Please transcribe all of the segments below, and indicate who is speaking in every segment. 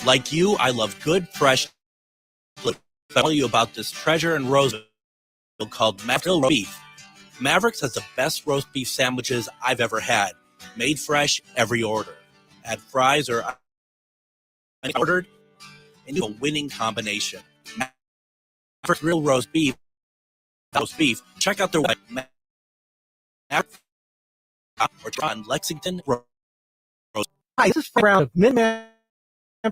Speaker 1: Like you, I love good, fresh. I'll tell you about this treasure in Roseville called Maverick roast beef. Mavericks has the best roast beef sandwiches I've ever had. Made fresh every order. Add fries or ordered into a winning combination. Maverick real roast beef. Check out their website. Maverick or on Lexington Road.
Speaker 2: Hi, this is Frank Brown of Minuteman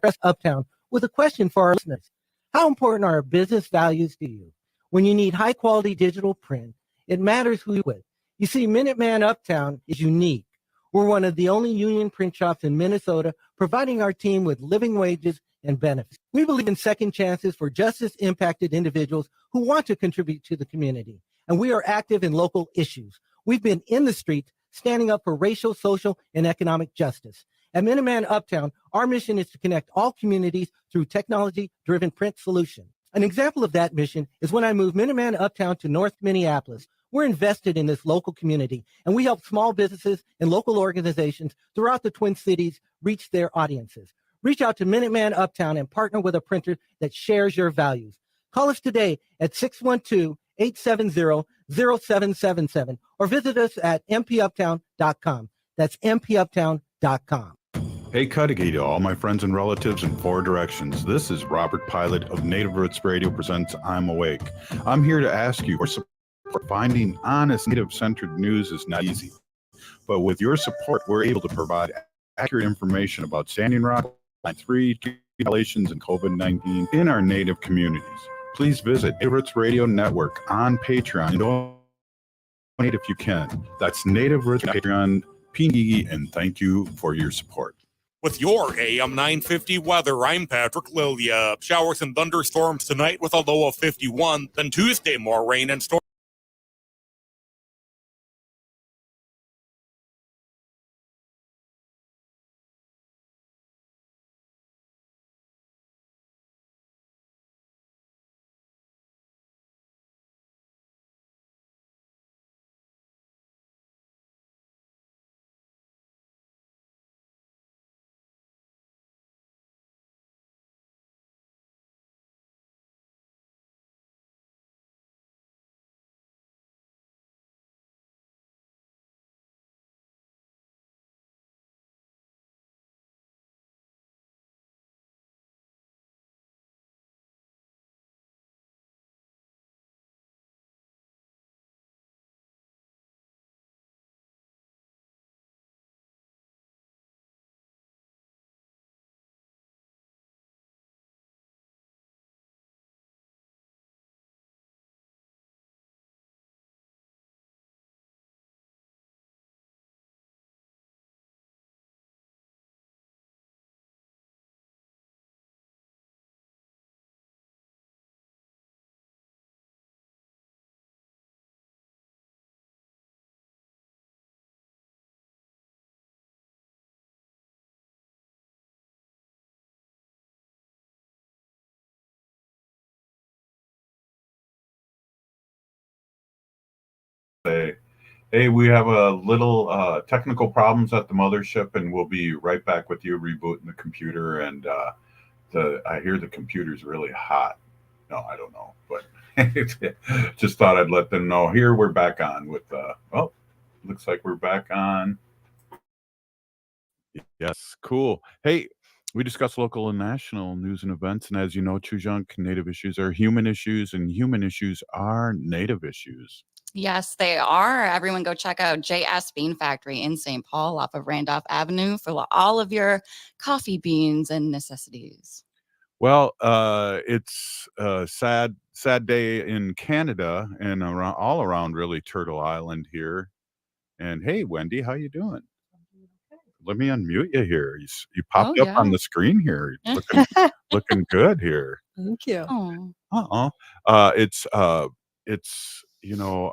Speaker 2: Press Uptown with a question for our listeners. How important are business values to you? When you need high-quality digital print, it matters who you're with. You see, Minuteman Uptown is unique. We're one of the only union print shops in Minnesota providing our team with living wages and benefits. We believe in second chances for justice-impacted individuals who want to contribute to the community, and we are active in local issues. We've been in the streets standing up for racial, social, and economic justice. At Minuteman Uptown, our mission is to connect all communities through technology-driven print solutions. An example of that mission is when I moved Minuteman Uptown to North Minneapolis. We're invested in this local community, and we help small businesses and local organizations throughout the Twin Cities reach their audiences. Reach out to Minuteman Uptown and partner with a printer that shares your values. Call us today at 612-870-0777 or visit us at mpuptown.com. That's mpuptown.com.
Speaker 3: Hey, Cudahy to all my friends and relatives in four directions. This is Robert Pilot of Native Roots Radio presents I'm Awake. I'm here to ask you for support. Finding honest Native-centered news is not easy. But with your support, we're able to provide accurate information about Standing Rock, Line 3, violations, and COVID-19 in our Native communities. Please visit Native Roots Radio Network on Patreon and donate if you can. That's Native Roots Patreon, PE, and thank you for your support.
Speaker 4: With your AM 950 weather, I'm Patrick Lilia. Showers and thunderstorms tonight with a low of 51. Then Tuesday, more rain and storms.
Speaker 3: Hey, we have a little technical problems at the mothership, and we'll be right back with you rebooting the computer. And I hear the computer's really hot. No, I don't know, but just thought I'd let them know. Here we're back on with. Looks like we're back on. Yes, cool. Hey, we discuss local and national news and events, and as you know, Chujunk, Native issues are human issues, and human issues are Native issues.
Speaker 5: Yes, they are. Everyone go check out JS Bean Factory in St. Paul off of Randolph Avenue for all of your coffee beans and necessities.
Speaker 3: Well, it's a sad day in Canada and all around really Turtle Island here. And hey, Wendy, how you doing? Let me unmute you here. You popped up on the screen here. Looking good here.
Speaker 6: Thank you.
Speaker 3: It's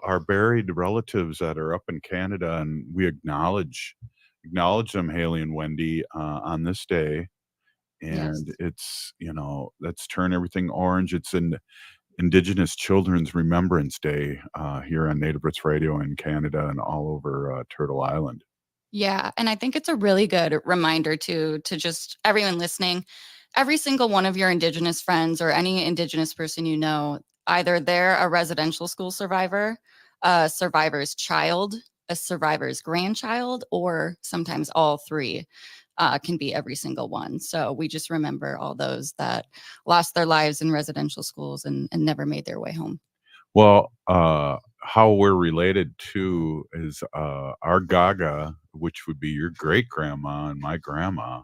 Speaker 3: our buried relatives that are up in Canada, and we acknowledge them, Haley and Wendy, on this day. And it's, let's turn everything orange. It's an Indigenous Children's Remembrance Day here on Native Roots Radio in Canada and all over Turtle Island.
Speaker 5: Yeah, and I think it's a really good reminder to just everyone listening. every single one of your Indigenous friends or any Indigenous person you know, either they're a residential school survivor, a survivor's child, a survivor's grandchild, or sometimes all three. Can be every single one. So we just remember all those that lost their lives in residential schools and never made their way home.
Speaker 3: Well, how we're related to is our Gaga, which would be your great grandma and my grandma,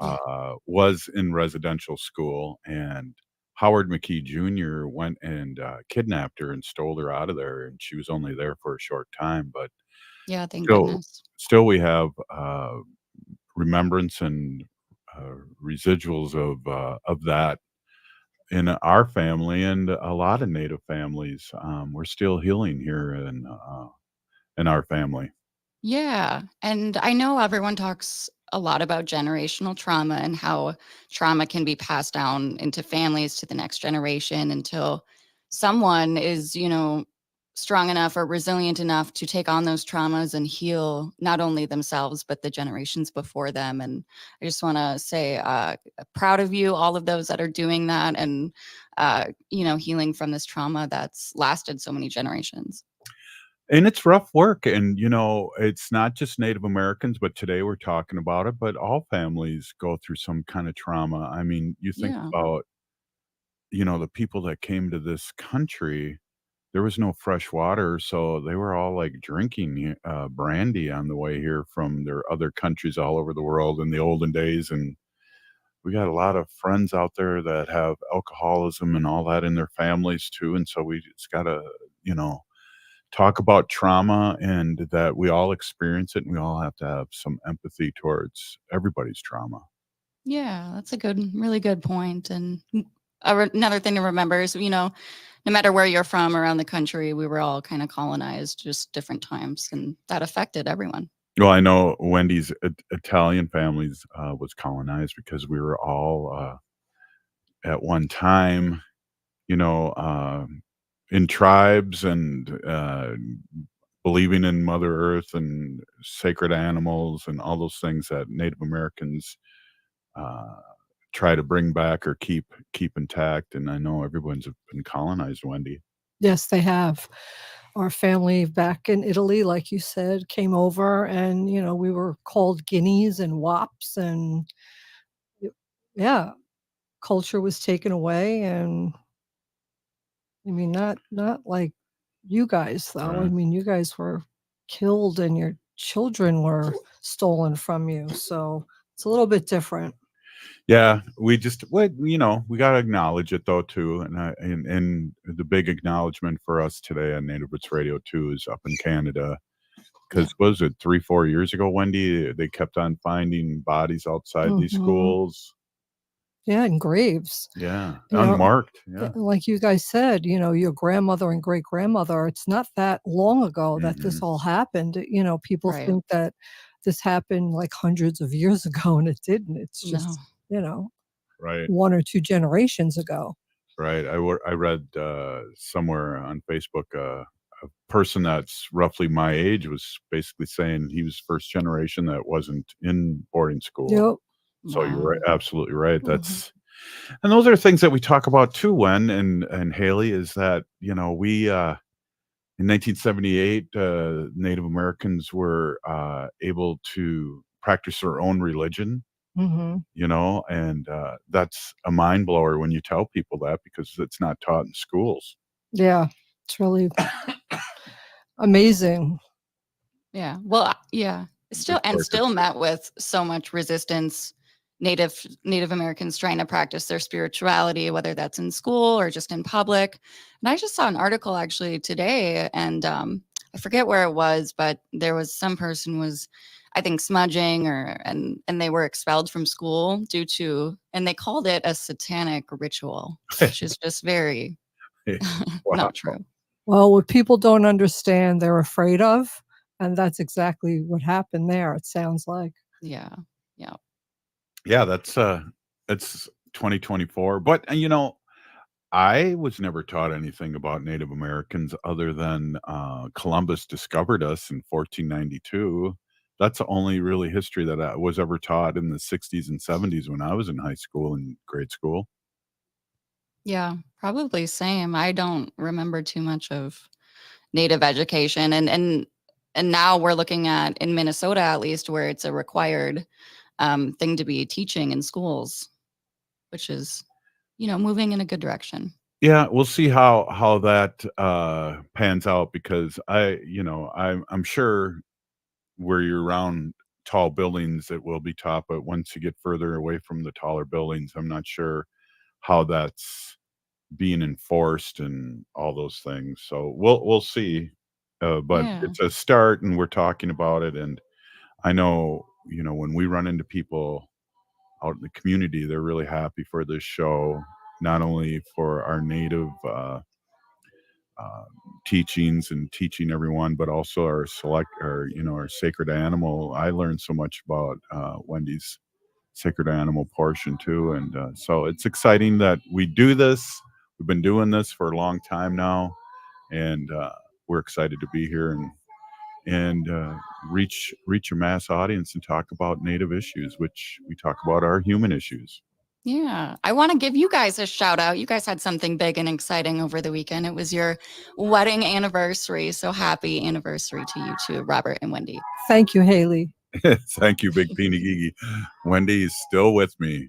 Speaker 5: Yeah.
Speaker 3: was in residential school, and Howard McKee Jr. went and kidnapped her and stole her out of there, and she was only there for a short time, but
Speaker 5: Yeah, thank
Speaker 3: still,
Speaker 5: goodness.
Speaker 3: still we have remembrance and residuals of that in our family and a lot of Native families. We're still healing here in our family.
Speaker 5: Yeah. And I know everyone talks a lot about generational trauma and how trauma can be passed down into families to the next generation until someone is, strong enough or resilient enough to take on those traumas and heal not only themselves, but the generations before them. And I just want to say, proud of you, all of those that are doing that and, healing from this trauma that's lasted so many generations.
Speaker 3: And it's rough work, and, it's not just Native Americans, but today we're talking about it, but all families go through some kinda trauma. I mean, you think
Speaker 5: Yeah.
Speaker 3: about, the people that came to this country, there was no fresh water, so they were all, like, drinking, brandy on the way here from their other countries all over the world in the olden days, and we got a lot of friends out there that have alcoholism and all that in their families too, and so we just gotta, you know, talk about trauma and that we all experience it and we all have to have some empathy towards everybody's trauma.
Speaker 5: Yeah, that's a really good point. And another thing to remember is, no matter where you're from around the country, we were all kind of colonized, just different times, and that affected everyone.
Speaker 3: Well, I know Wendy's Italian families was colonized because we were all at one time, you know, in tribes and believing in Mother Earth and sacred animals and all those things that Native Americans uh, try to bring back or keep intact. And I know everyone's been colonized, Wendy.
Speaker 6: Yes, they have. Our family back in Italy, like you said, came over and, we were called guineas and wops and y yeah, culture was taken away and I mean, not like you guys, though. I
Speaker 3: Right.
Speaker 6: mean, you guys were killed and your children were stolen from you, so it's a little bit different.
Speaker 3: Yeah, we gotta acknowledge it though too, and the big acknowledgement for us today on Native Roots Radio too is up in Canada.
Speaker 5: Yeah.
Speaker 3: Because was it 3, 4 years ago, Wendy, they kept on finding bodies outside these
Speaker 6: Mhm.
Speaker 3: schools.
Speaker 6: Yeah, and graves.
Speaker 3: Yeah,
Speaker 6: You know,
Speaker 3: unmarked, yeah.
Speaker 6: like you guys said, your grandmother and great-grandmother, it's not that long ago that this
Speaker 3: Mhm.
Speaker 6: all happened. People
Speaker 5: Right.
Speaker 6: think that this happened, like, hundreds of years ago, and it didn't. It's
Speaker 5: No.
Speaker 6: just, you know,
Speaker 3: Right,
Speaker 6: 1 or 2 generations ago.
Speaker 3: right. I read, somewhere on Facebook, a person that's roughly my age was basically saying he was first generation that wasn't in boarding school.
Speaker 6: Yep.
Speaker 3: So you're right,
Speaker 5: Wow.
Speaker 3: absolutely right.
Speaker 6: Mhm.
Speaker 3: And those are things that we talk about too, Wen and Haley, is that, we, in 1978, Native Americans were, able to practice their own religion,
Speaker 6: Mhm.
Speaker 3: and, that's a mind blower when you tell people that because it's not taught in schools.
Speaker 6: Yeah. It's really amazing.
Speaker 5: Yeah. Well, yeah. Still
Speaker 3: It's
Speaker 5: and
Speaker 3: like
Speaker 5: still met with so much resistance. Native Americans trying to practice their spirituality, whether that's in school or just in public. And I just saw an article actually today, and I forget where it was, but there was some person was, I think, smudging and they were expelled from school due to, and they called it a satanic ritual, which is just very
Speaker 3: Wow.
Speaker 5: not true.
Speaker 6: Well, what people don't understand, they're afraid of, and that's exactly what happened there, it sounds like.
Speaker 5: Yeah. Yeah.
Speaker 3: Yeah, it's 2024, but, I was never taught anything about Native Americans other than, Columbus discovered us in 1492, That's the only really history that I was ever taught in the 60s and 70s when I was in high school and grade school.
Speaker 5: Yeah, probably same. I don't remember too much of Native education, and now we're looking at in Minnesota at least where it's a required thing to be teaching in schools, which is moving in a good direction.
Speaker 3: Yeah, we'll see how that pans out because I'm sure where you're around tall buildings it will be taught, but once you get further away from the taller buildings, I'm not sure how that's being enforced and all those things. So we'll see. But
Speaker 5: Yeah.
Speaker 3: it's a start, and we're talking about it. And I know when we run into people out in the community, they're really happy for this show, not only for our native uh, teachings and teaching everyone, but also our our sacred animal. I learned so much about Wendy's sacred animal portion too, and so it's exciting that we do this. We've been doing this for a long time now, and we're excited to be here and reach a mass audience and talk about Native issues, which we talk about our human issues.
Speaker 5: Yeah. I want to give you guys a shout out. You guys had something big and exciting over the weekend. It was your wedding anniversary. So happy anniversary to you two, Robert and Wendy.
Speaker 6: Thank you, Haley.
Speaker 3: Thank you, Big Peeny Gigi. Wendy is still with me.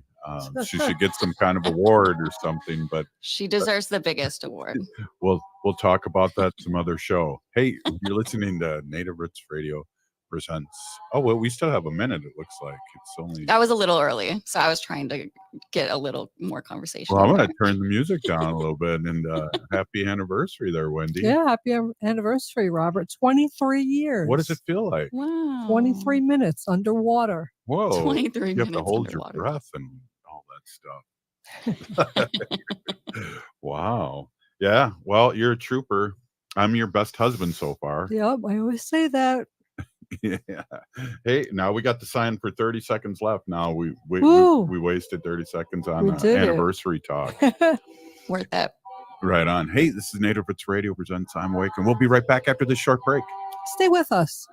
Speaker 3: She should get some kind of award or something, but
Speaker 5: She deserves the biggest award.
Speaker 3: we'll talk about that some other show. Hey, you're listening to Native Roots Radio presents. Oh well, we still have a minute. It looks like it's only.
Speaker 5: That was a little early, so I was trying to get a little more conversation.
Speaker 3: Well, I'm
Speaker 5: in
Speaker 3: going
Speaker 5: there.
Speaker 3: to turn the music down a little bit, and happy anniversary there, Wendy.
Speaker 6: Yeah, happy anniversary, Robert. 23 years.
Speaker 3: What does it feel like?
Speaker 5: Wow.
Speaker 6: 23 minutes underwater.
Speaker 3: Whoa.
Speaker 5: 23
Speaker 3: You
Speaker 5: minutes
Speaker 3: have to hold
Speaker 5: underwater.
Speaker 3: your breath and all that stuff. Wow. Yeah. Well, you're a trooper. I'm your best husband so far.
Speaker 6: Yep, I always say that.
Speaker 3: Yeah. Hey, now we got the sign for 30 seconds left. Now we
Speaker 6: Woo.
Speaker 3: wasted 30 seconds on
Speaker 6: We did it.
Speaker 3: anniversary talk.
Speaker 5: Worth it.
Speaker 3: Right on. Hey, this is Native Roots Radio presents I'm Awake, and we'll be right back after this short break.
Speaker 6: Stay with us.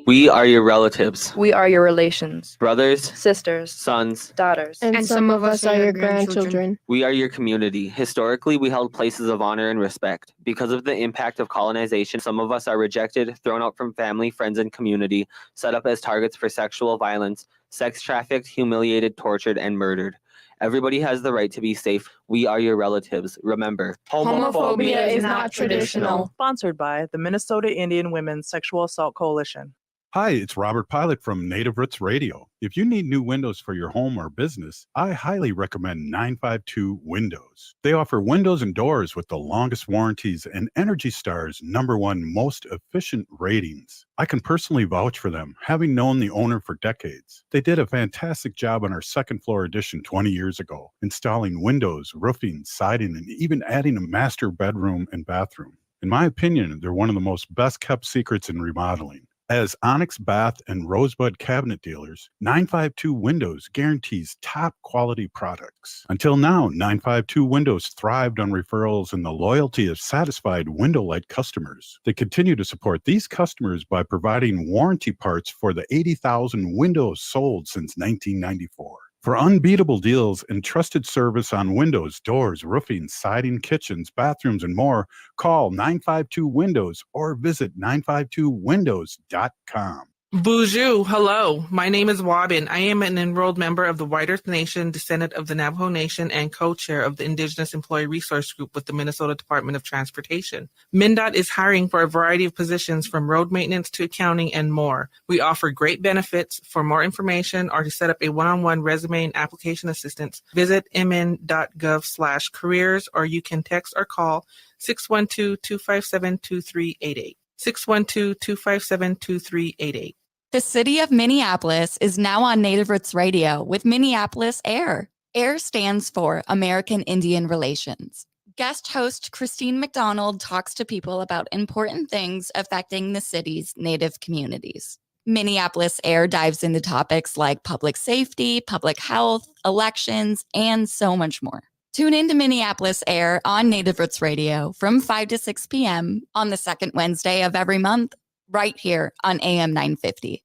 Speaker 7: We are your relatives,
Speaker 8: We are your relations,
Speaker 7: brothers,
Speaker 8: sisters,
Speaker 7: sons.
Speaker 8: daughters.
Speaker 9: And some of us are your grandchildren.
Speaker 7: We are your community. Historically, we held places of honor and respect. Because of the impact of colonization, some of us are rejected, thrown out from family, friends, and community, set up as targets for sexual violence, sex trafficked, humiliated, tortured, and murdered. Everybody has the right to be safe. We are your relatives. Remember,
Speaker 9: Homophobia is not traditional.
Speaker 8: Sponsored by the Minnesota Indian Women's Sexual Assault Coalition.
Speaker 3: Hi, it's Robert Pilot from Native Roots Radio. If you need new windows for your home or business, I highly recommend 952 Windows. They offer windows and doors with the longest warranties and Energy Star's #1 most efficient ratings. I can personally vouch for them, having known the owner for decades. They did a fantastic job on our second floor addition 20 years ago, installing windows, roofing, siding, and even adding a master bedroom and bathroom. In my opinion, they're one of the most best kept secrets in remodeling. As Onyx Bath and Rosebud cabinet dealers, 952 Windows guarantees top quality products. Until now, 952 Windows thrived on referrals and the loyalty of satisfied window light customers. They continue to support these customers by providing warranty parts for the 80,000 windows sold since 1994. For unbeatable deals and trusted service on windows, doors, roofing, siding, kitchens, bathrooms, and more, call 952 Windows or visit 952windows.com.
Speaker 10: Bonjour, hello. My name is Wabin. I am an enrolled member of the White Earth Nation, descendant of the Navajo Nation, and co-chair of the Indigenous Employee Resource Group with the Minnesota Department of Transportation. MnDOT is hiring for a variety of positions from road maintenance to accounting and more. We offer great benefits. For more information or to set up a one-on-one resume and application assistance, visit mn.gov/careers, or you can text or call 612-257-2388. 612-257-2388.
Speaker 5: The city of Minneapolis is now on Native Roots Radio with Minneapolis AIR. AIR stands for American Indian Relations. Guest host Christine McDonald talks to people about important things affecting the city's Native communities. Minneapolis AIR dives into topics like public safety, public health, elections, and so much more. Tune in to Minneapolis AIR on Native Roots Radio from 5 to 6 p.m. on the second Wednesday of every month, right here on AM 950.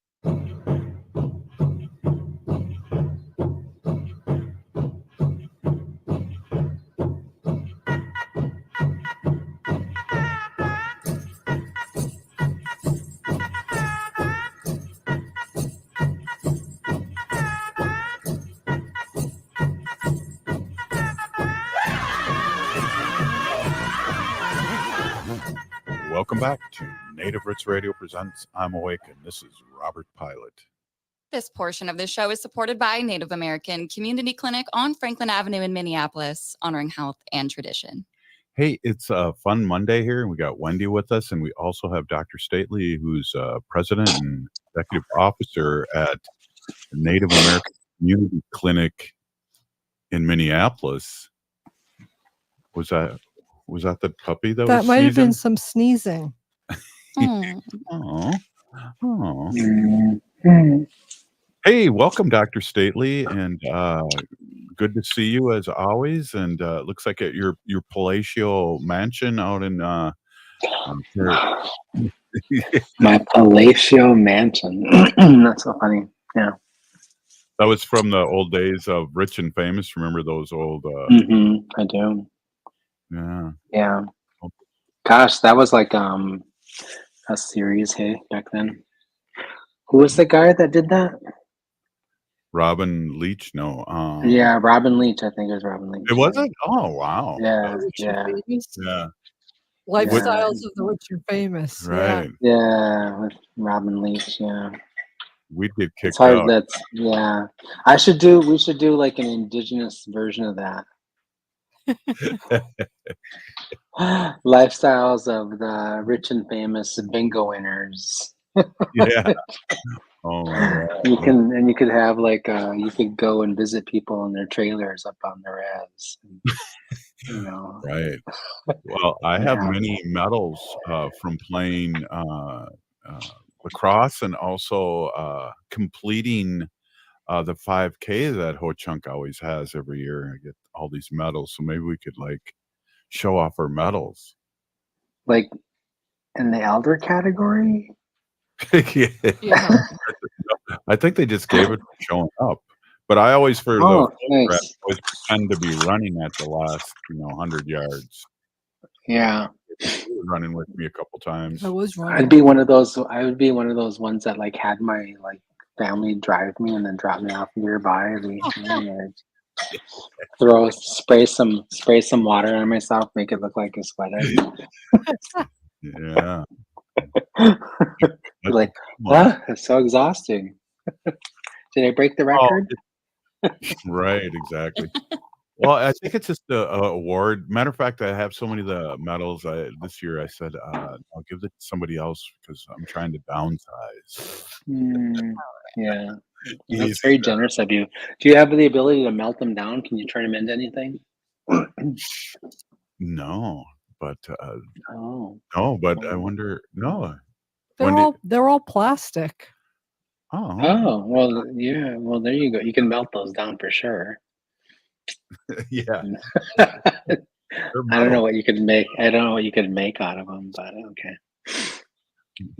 Speaker 3: Welcome back to Native Roots Radio presents I'm Awake, and this is Robert Pilot.
Speaker 5: This portion of the show is supported by Native American Community Clinic on Franklin Avenue in Minneapolis, honoring health and tradition.
Speaker 3: Hey, it's a fun Monday here, and we got Wendy with us, and we also have Dr. Stately, who's president and executive officer at the Native American Community Clinic in Minneapolis. Was that the puppy that was
Speaker 6: might have been
Speaker 3: sneezing?
Speaker 6: some sneezing.
Speaker 3: Oh. Hey, welcome, Dr. Stately, and good to see you as always. And looks like at your palatial mansion out in
Speaker 11: my palatial mansion. That's so funny. Yeah.
Speaker 3: That was from the old days of Rich and Famous. Remember those old?
Speaker 11: I do.
Speaker 3: Yeah.
Speaker 11: Yeah. Gosh, that was like a series. Hey, back then. Who was the guy that did that?
Speaker 3: Robin Leach? No.
Speaker 11: Yeah, Robin Leach. I think it was Robin Leach.
Speaker 3: It wasn't? Oh, wow.
Speaker 11: Yeah.
Speaker 3: Yeah.
Speaker 6: Lifestyles of the Rich and Famous.
Speaker 3: Right.
Speaker 11: Yeah, with Robin Leach. Yeah.
Speaker 3: We'd get kicked
Speaker 11: It's hard.
Speaker 3: out.
Speaker 11: That's yeah. We should do like an indigenous version of that. Lifestyles of the Rich and Famous bingo winners.
Speaker 3: Yeah. Oh my God.
Speaker 11: You could have like you could go and visit people in their trailers up on the res. You know.
Speaker 3: Right. Well, I have
Speaker 11: Yeah.
Speaker 3: many medals from playing lacrosse and also completing the 5K that Ho Chunk always has every year. I get all these medals, so maybe we could like show off our medals.
Speaker 11: Like in the elder category?
Speaker 3: Yeah. I think they just gave it for showing up. But I always, for
Speaker 11: nice.
Speaker 3: always pretend to be running at the last, 100 yards.
Speaker 11: Yeah.
Speaker 3: Running with me a couple times.
Speaker 6: I was running.
Speaker 11: I would be one of those ones that like had my like family drive me and then drop me off nearby. Spray some water on myself, make it look like a sweater.
Speaker 3: Yeah.
Speaker 11: Like, what? It's so exhausting. Did I break the record?
Speaker 3: Right, exactly. Well, I think it's just the award. Matter of fact, I have so many of the medals. This year I said I'll give it to somebody else because I'm trying to downsize.
Speaker 11: Yeah, that's very generous of you. Do you have the ability to melt them down? Can you turn them into anything?
Speaker 3: No, but
Speaker 11: no,
Speaker 3: but I wonder. No,
Speaker 6: they're all plastic.
Speaker 11: Oh, well, yeah. Well, there you go. You can melt those down for sure.
Speaker 3: Yeah.
Speaker 11: I don't know what you could make. I don't know what you could make out of them, but okay.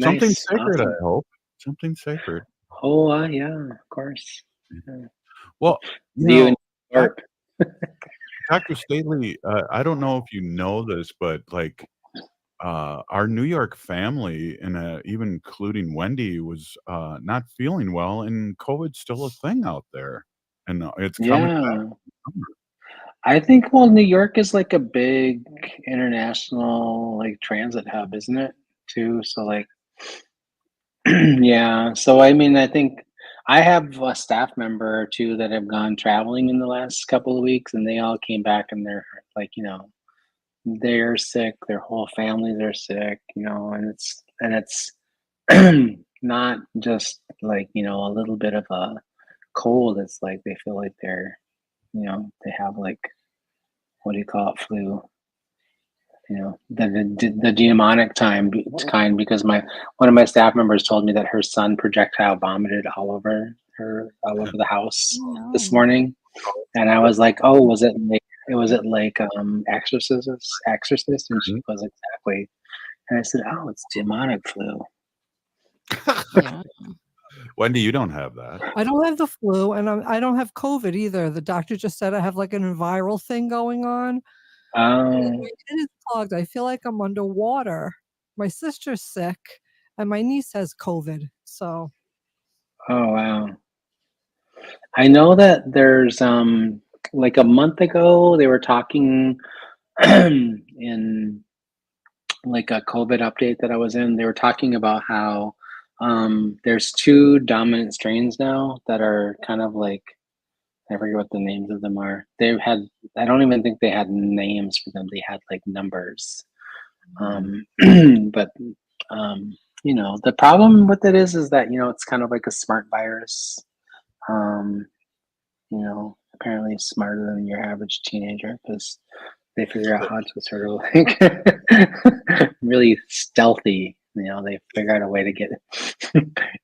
Speaker 3: Something
Speaker 11: Nice.
Speaker 3: sacred,
Speaker 11: Awesome.
Speaker 3: I hope. Something sacred.
Speaker 11: Oh, yeah, of course. Yeah.
Speaker 3: Well,
Speaker 11: you and
Speaker 3: Dr. Stately, I don't know if you know this, but like our New York family, and even including Wendy, was not feeling well, and COVID's still a thing out there, and it's coming back.
Speaker 11: I think New York is like a big international like transit hub, isn't it? Too. So like, yeah. So I mean, I think I have a staff member or two that have gone traveling in the last couple of weeks, and they all came back and they're like, they're sick. Their whole families are sick, and it's not just like, a little bit of a cold. It's like they feel like they're, they have like, what do you call it, flu? The demonic kind, because one of my staff members told me that her son projectile vomited all over the house this morning, and I was like, oh, was it like Exorcist? And she was exactly, and I said, oh, it's demonic flu.
Speaker 5: Yeah.
Speaker 3: Wendy, you don't have that.
Speaker 6: I don't have the flu, and I don't have COVID either. The doctor just said I have like an viral thing going on. My head is clogged. I feel like I'm underwater. My sister's sick, and my niece has COVID. So
Speaker 11: Oh wow. I know that there's like a month ago they were talking in like a COVID update that I was in. They were talking about how there's two dominant strains now that are kind of like, I forget what the names of them are. They've had, I don't even think they had names for them. They had like numbers. But you know, the problem with it is that, you know, it's kind of like a smart virus. You know, apparently smarter than your average teenager because they figure out how to sort of like really stealthy. You know, they figure out a way to get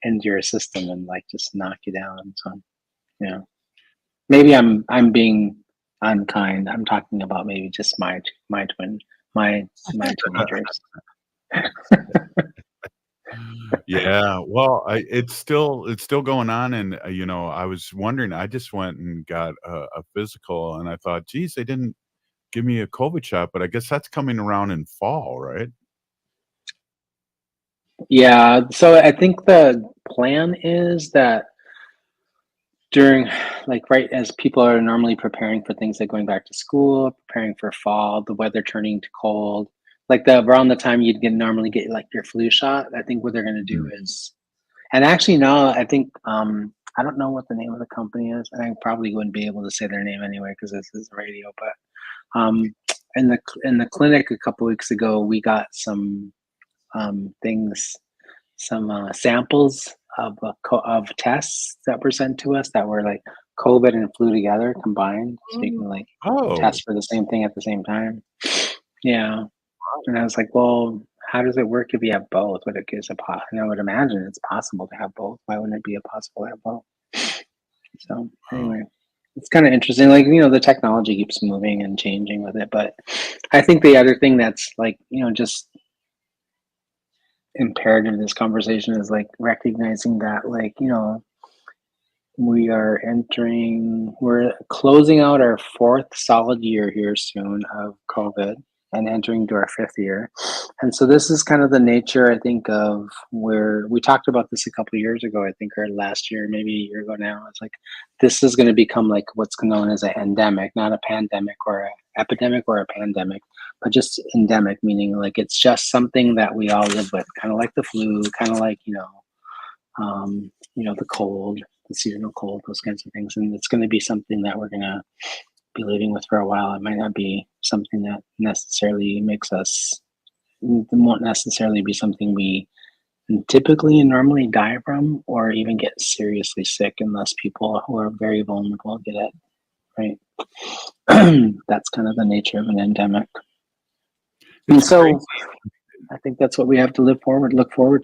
Speaker 11: into your system and like just knock you down. So, you know, maybe I'm being unkind. I'm talking about maybe just my teenagers.
Speaker 3: Yeah, well, it's still going on, and you know, I was wondering. I just went and got a physical, and I thought, geez, they didn't give me a COVID shot, but I guess that's coming around in fall, right?
Speaker 11: Yeah, so I think the plan is that during like right as people are normally preparing for things like going back to school, preparing for fall, the weather turning to cold, like the around the time you'd normally get like your flu shot, I think what they're gonna do is, and actually now I think I don't know what the name of the company is, and I probably wouldn't be able to say their name anyway because this is radio, but in the clinic a couple weeks ago we got some things, some samples of of tests that were sent to us that were like COVID and flu together combined, so you can like test for the same thing at the same time. Yeah, and I was like, well, how does it work if you have both? Would it gives a pot? And I would imagine it's possible to have both. Why wouldn't it be possible to have both? So anyway, it's kind of interesting. Like, you know, the technology keeps moving and changing with it, but I think the other thing that's like, you know, just imperative in this conversation is like recognizing that, like, you know, we're closing out our fourth solid year here soon of COVID and entering into our fifth year. And so this is kind of the nature, I think, of where we talked about this a couple of years ago, I think, or last year, maybe a year ago now. It's like this is going to become like what's known as an endemic, not a pandemic or an epidemic or a pandemic, but just endemic, meaning like it's just something that we all live with, kind of like the flu, kind of like, the cold, the seasonal cold, those kinds of things. And it's going to be something that we're going to be living with for a while. It might not be something that necessarily it won't necessarily be something we typically and normally die from or even get seriously sick unless people who are very vulnerable get it, right? That's kind of the nature of an endemic. And so I think that's what we have to look forward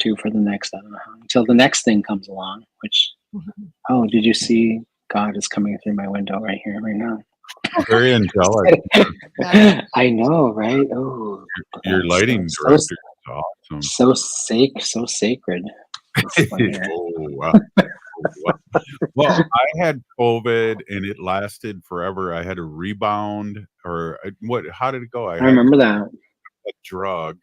Speaker 11: to for the next, I don't know, until the next thing comes along, which, oh, did you see God is coming through my window right here, right now?
Speaker 3: Very angelic.
Speaker 11: I know, right? Oh,
Speaker 3: your lighting director is awesome.
Speaker 11: So sacred.
Speaker 3: Oh, wow. Well, I had COVID and it lasted forever. I had a rebound, or what? How did it go?
Speaker 11: I remember that.
Speaker 3: A drug,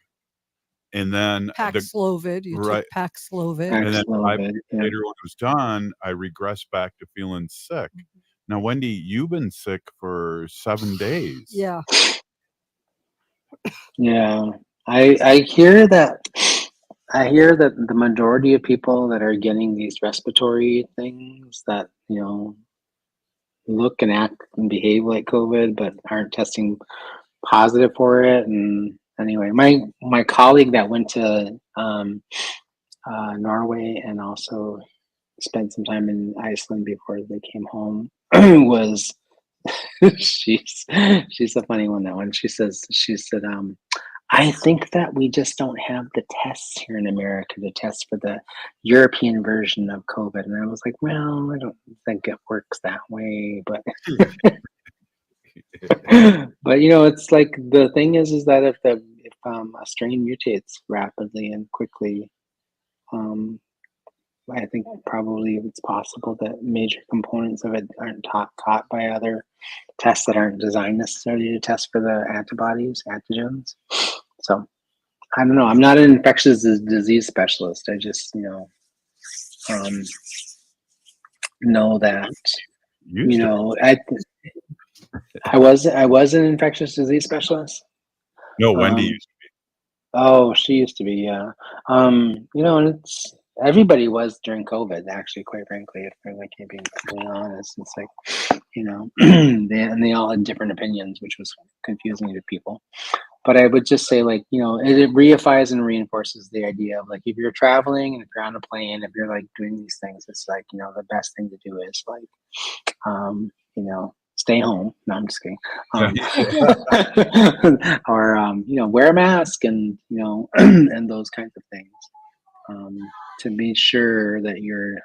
Speaker 3: and then
Speaker 6: Paxlovid. You took Paxlovid.
Speaker 3: And then 5 days later, when it was done, I regressed back to feeling sick. Now, Wendy, you've been sick for 7 days.
Speaker 6: Yeah.
Speaker 11: Yeah. I hear that the majority of people that are getting these respiratory things that, you know, look and act and behave like COVID but aren't testing positive for it. And anyway, my colleague that went to Norway and also spent some time in Iceland before they came home was she's a funny one, that one. She said I think that we just don't have the tests here in America to test for the European version of COVID. And I was like, well, I don't think it works that way, but but you know, it's like the thing is that if a strain mutates rapidly and quickly, I think probably it's possible that major components of it aren't caught by other tests that aren't designed necessarily to test for the antigens. So I don't know. I'm not an infectious disease specialist. I just, know that, I was an infectious disease specialist.
Speaker 3: No, Wendy used to be.
Speaker 11: Oh, she used to be, yeah. And it's everybody was during COVID, actually, quite frankly, if we're like being completely honest. It's like, they all had different opinions, which was confusing to people. But I would just say, like, it reifies and reinforces the idea of, like, if you're traveling and if you're on a plane, if you're like doing these things, it's like, the best thing to do is like, stay home. No, I'm just kidding. Or, wear a mask and, and those kinds of things. To be sure that you're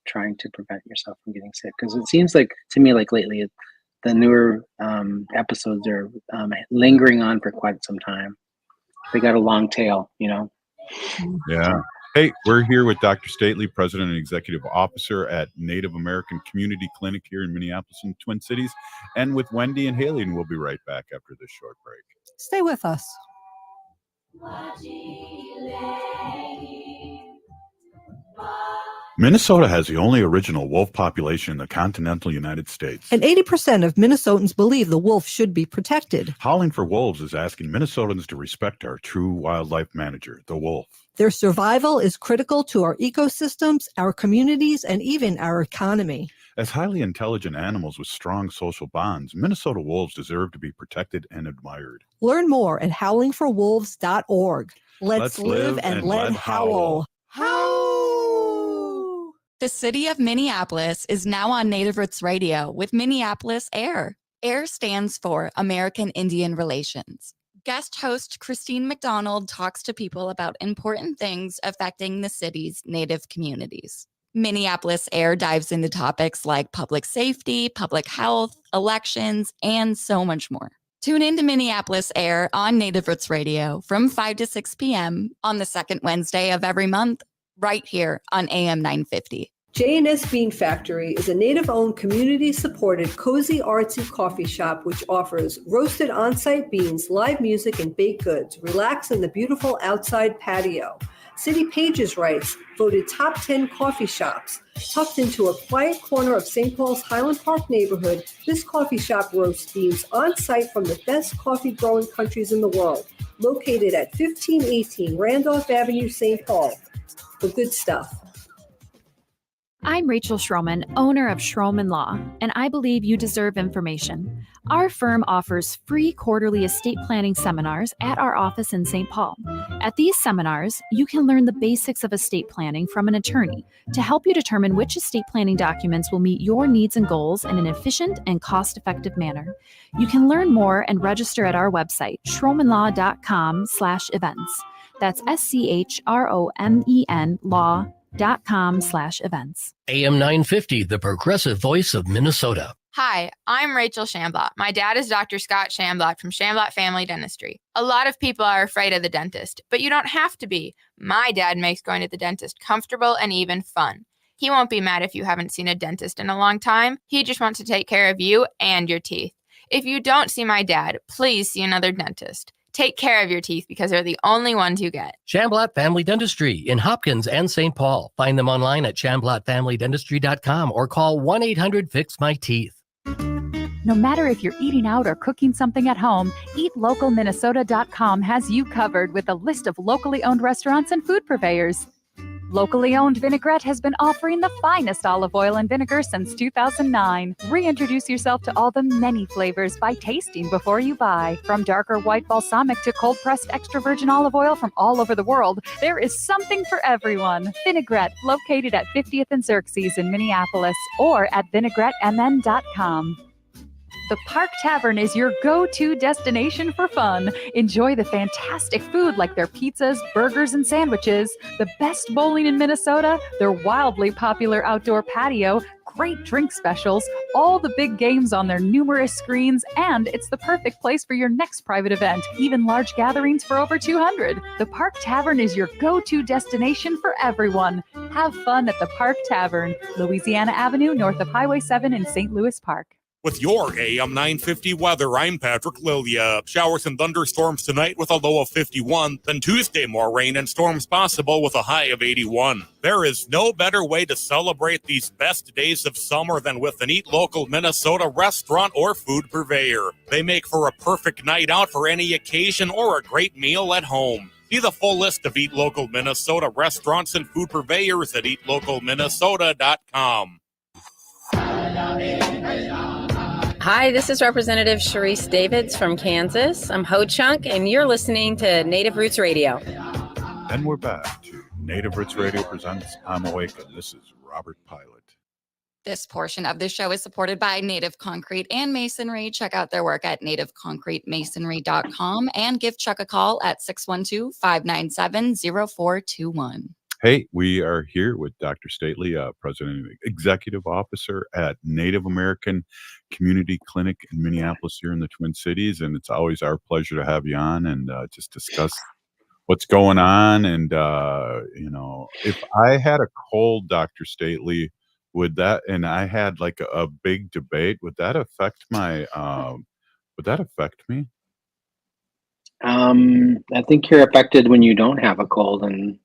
Speaker 11: trying to prevent yourself from getting sick. Because it seems like, to me, like lately, the newer episodes are lingering on for quite some time. They got a long tail,
Speaker 3: Yeah. Hey, we're here with Dr. Stately, President and Executive Officer at Native American Community Clinic here in Minneapolis and Twin Cities, and with Wendy and Haley, and we'll be right back after this short break.
Speaker 6: Stay with us.
Speaker 3: Minnesota has the only original wolf population in the continental United States.
Speaker 6: And 80% of Minnesotans believe the wolf should be protected.
Speaker 3: Howling for Wolves is asking Minnesotans to respect our true wildlife manager, the wolf.
Speaker 6: Their survival is critical to our ecosystems, our communities, and even our economy.
Speaker 3: As highly intelligent animals with strong social bonds, Minnesota wolves deserve to be protected and admired.
Speaker 6: Learn more at howlingforwolves.org. Let's live and let howl.
Speaker 5: The city of Minneapolis is now on Native Roots Radio with Minneapolis AIR. AIR stands for American Indian Relations. Guest host Christine McDonald talks to people about important things affecting the city's Native communities. Minneapolis AIR dives into topics like public safety, public health, elections, and so much more. Tune in to Minneapolis AIR on Native Roots Radio from 5 to 6 p.m. on the second Wednesday of every month, right here on AM 950.
Speaker 6: J&S Bean Factory is a Native-owned, community-supported, cozy, artsy coffee shop which offers roasted on-site beans, live music, and baked goods. Relax in the beautiful outside patio. City Pages writes, voted top 10 coffee shops. Tucked into a quiet corner of St. Paul's Highland Park neighborhood, this coffee shop roasts beans on-site from the best coffee-growing countries in the world. Located at 1518 Randolph Avenue, St. Paul. The good stuff.
Speaker 12: I'm Rachel Schroman, owner of Schroman Law, and I believe you deserve information. Our firm offers free quarterly estate planning seminars at our office in St. Paul. At these seminars, you can learn the basics of estate planning from an attorney to help you determine which estate planning documents will meet your needs and goals in an efficient and cost-effective manner. You can learn more and register at our website, schromenlaw.com/events. That's SCHROMEN law.com/events.
Speaker 13: AM 950, the progressive voice of Minnesota.
Speaker 14: Hi, I'm Rachel Shamblatt. My dad is Dr. Scott Shamblatt from Shamblatt Family Dentistry. A lot of people are afraid of the dentist, but you don't have to be. My dad makes going to the dentist comfortable and even fun. He won't be mad if you haven't seen a dentist in a long time. He just wants to take care of you and your teeth. If you don't see my dad, please see another dentist. Take care of your teeth because they're the only ones you get.
Speaker 13: Shamblatt Family Dentistry in Hopkins and St. Paul. Find them online at shamblattfamilydentistry.com or call 1-800-FIX-MY-TEETH.
Speaker 15: No matter if you're eating out or cooking something at home, eatlocalminnesota.com has you covered with a list of locally owned restaurants and food purveyors. Locally owned Vinaigrette has been offering the finest olive oil and vinegar since 2009. Reintroduce yourself to all the many flavors by tasting before you buy. From darker white balsamic to cold-pressed extra virgin olive oil from all over the world, there is something for everyone. Vinaigrette, located at 50th and Xerxes in Minneapolis, or at vinaigrettemn.com. The Park Tavern is your go-to destination for fun. Enjoy the fantastic food like their pizzas, burgers, and sandwiches, the best bowling in Minnesota, their wildly popular outdoor patio, great drink specials, all the big games on their numerous screens, and it's the perfect place for your next private event, even large gatherings for over 200. The Park Tavern is your go-to destination for everyone. Have fun at the Park Tavern, Louisiana Avenue, north of Highway 7 in St. Louis Park.
Speaker 4: With your AM 950 weather, I'm Patrick Lilia. Showers and thunderstorms tonight with a low of 51. Then Tuesday, more rain and storms possible with a high of 81. There is no better way to celebrate these best days of summer than with an Eat Local Minnesota restaurant or food purveyor. They make for a perfect night out for any occasion or a great meal at home. See the full list of Eat Local Minnesota restaurants and food purveyors at eatlocalminnesota.com.
Speaker 16: Hi, this is Representative Sharice Davids from Kansas. I'm Ho Chunk, and you're listening to Native Roots Radio.
Speaker 3: And we're back to Native Roots Radio presents I'm Awake, and this is Robert Pilot.
Speaker 5: This portion of the show is supported by Native Concrete and Masonry. Check out their work at nativeconcretemasonry.com and give Chuck a call at 612-597-0421.
Speaker 3: Hey, we are here with Dr. Stately, President and Executive Officer at Native American Community Clinic in Minneapolis here in the Twin Cities. And it's always our pleasure to have you on and just discuss what's going on. And, if I had a cold, Dr. Stately, and I had like a big debate, would that affect me?
Speaker 11: I think you're affected when you don't have a cold and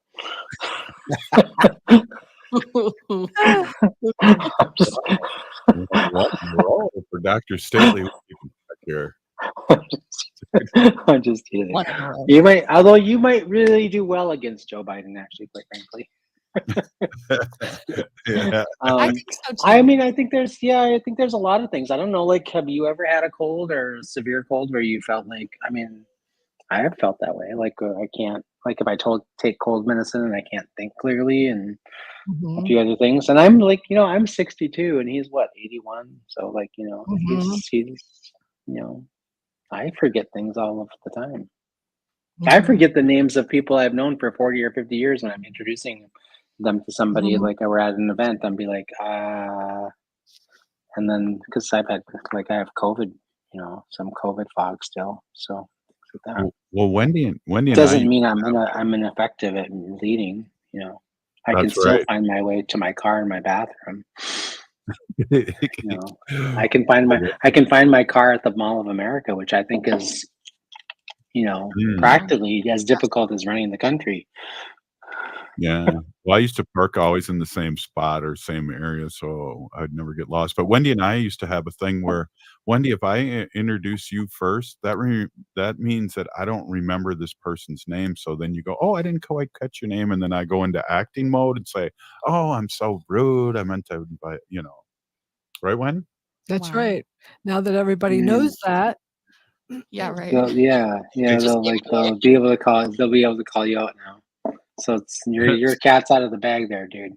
Speaker 3: for Dr. Stately here.
Speaker 11: I'm just kidding. You might really do well against Joe Biden, actually, quite frankly.
Speaker 3: Yeah.
Speaker 5: I think so too.
Speaker 11: I think there's a lot of things. I don't know, like, have you ever had a cold or a severe cold where you felt like, I have felt that way. Like I can't, like if I take cold medicine and I can't think clearly and a few other things. And I'm like, I'm 62 and he's 81. So like, he's I forget things all of the time. I forget the names of people I've known for 40 or 50 years when I'm introducing them to somebody, like we're at an event, I'd be like, and then because I have COVID, some COVID fog still. So like that.
Speaker 3: Well, Wendy and
Speaker 11: doesn't mean I'm ineffective at leading. I can still find my way to my car in my bathroom. I can find my car at the Mall of America, which I think is, practically as difficult as running the country.
Speaker 3: Yeah. Well, I used to park always in the same spot or same area, so I'd never get lost. But Wendy and I used to have a thing where, Wendy, if I introduce you first, that means that I don't remember this person's name. So then you go, oh, I didn't quite catch your name. And then I go into acting mode and say, oh, I'm so rude. I meant to invite, right, Wen?
Speaker 6: That's right. Now that everybody knows that.
Speaker 5: Yeah, right.
Speaker 11: They'll be able to call you out now. So it's your cat's out of the bag there, dude.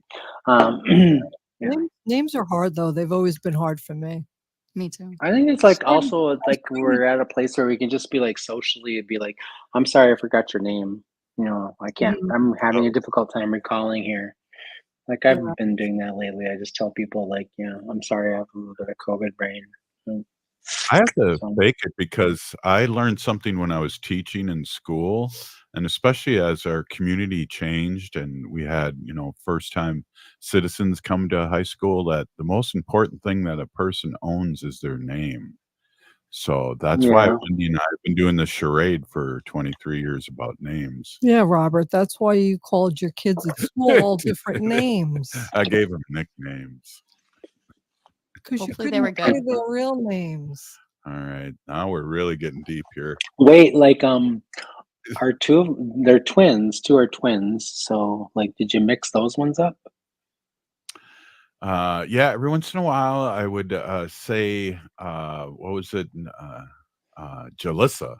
Speaker 6: Names are hard though. They've always been hard for me.
Speaker 5: Me too.
Speaker 11: I think it's like also like we're at a place where we can just be like socially and be like, I'm sorry I forgot your name. I can't. I'm having a difficult time recalling here. Like I've been doing that lately. I just tell people like, I'm sorry I have a little bit of COVID brain.
Speaker 3: I have to fake it because I learned something when I was teaching in school, and especially as our community changed and we had, first-time citizens come to high school, that the most important thing that a person owns is their name. So that's why Wendy and I have been doing this charade for 23 years about names.
Speaker 6: Yeah, Robert, that's why you called your kids at school all different names.
Speaker 3: I gave them nicknames.
Speaker 6: Because you couldn't say their real names.
Speaker 3: All right, now we're really getting deep here.
Speaker 11: Wait, like they're twins. Two are twins. So like, did you mix those ones up?
Speaker 3: Yeah, every once in a while I would say, what was it? Jalissa.